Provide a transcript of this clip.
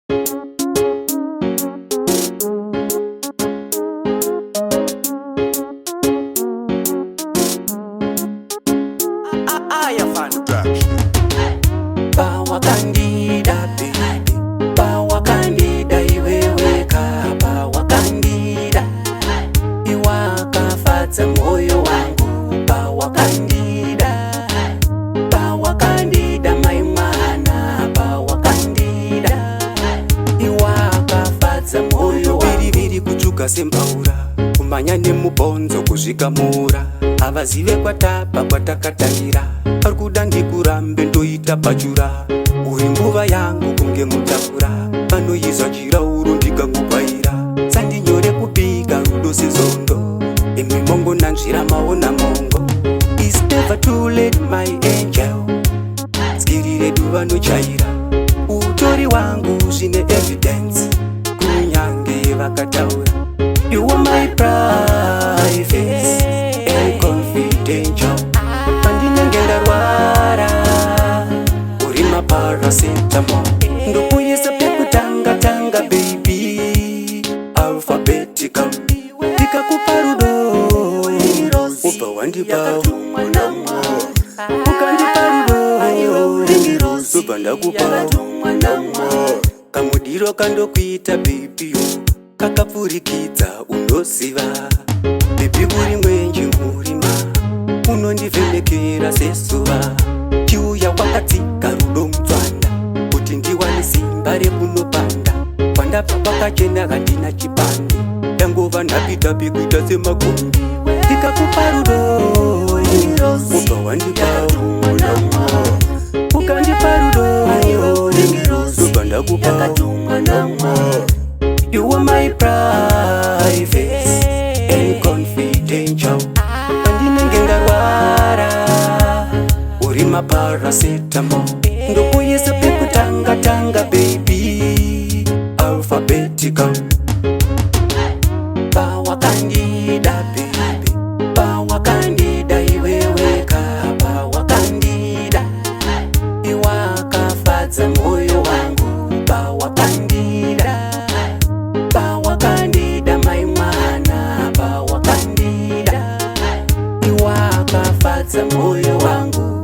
Bawa Candida baby, Bawa Candida iweweka, Bawa Candida iwakafadza moyo wangu, Bawa Candida, Bawa Candida maimwana, Bawa Candida iwakafadza moyo wangu. Viri kuchuka sembaura, kumanya nemubonzo kuzvikamura, avazive kwatapa kwatakatangira, parikuda ndikurambe ndoita pachura, uri nguva yangu kunge mutakura, vanoizwa chirauro ndikangubvaira, sandinyore kupika rudo sezondo, imi mongo nanzvira maona mongo. It's never too late my angel, skirire duva nochaira, utori wangu zvine evidence, kunyange vakataura. You are my privacy and confidential, pandinenge ndarwara uri maparacetamol, ndokuyisa pekutanga baby alphabetical, ndikakupa rudo ubva wandipa ukandipa rudo ubva ndakupa kamudiro kandokuita baby kakapfurikidza unoziva, baby uri mwenje murima unondivhenekera sezuva, chiuya wakadzika rudo mutsvanda kuti ndiwane simba rekunopanda, kwandabva kwakachena handina chipande, ndangova nhapita pekuita semakombi, ndikakupa rudo ubva wandipa ukandipa rudo ubva ndakupa. You are my privacy and confidential, pandinenge ndarwara uri maparacetamol, ndokuyisa pekutanga baby alphabetical. Bawa Candida baby, Bawa Candida iweweka, Bawa Candida iwakafadza moyo wangu, Bawa Candida, Bawa Candida maimwana, Bawa Candida iwakafadza moyo wangu.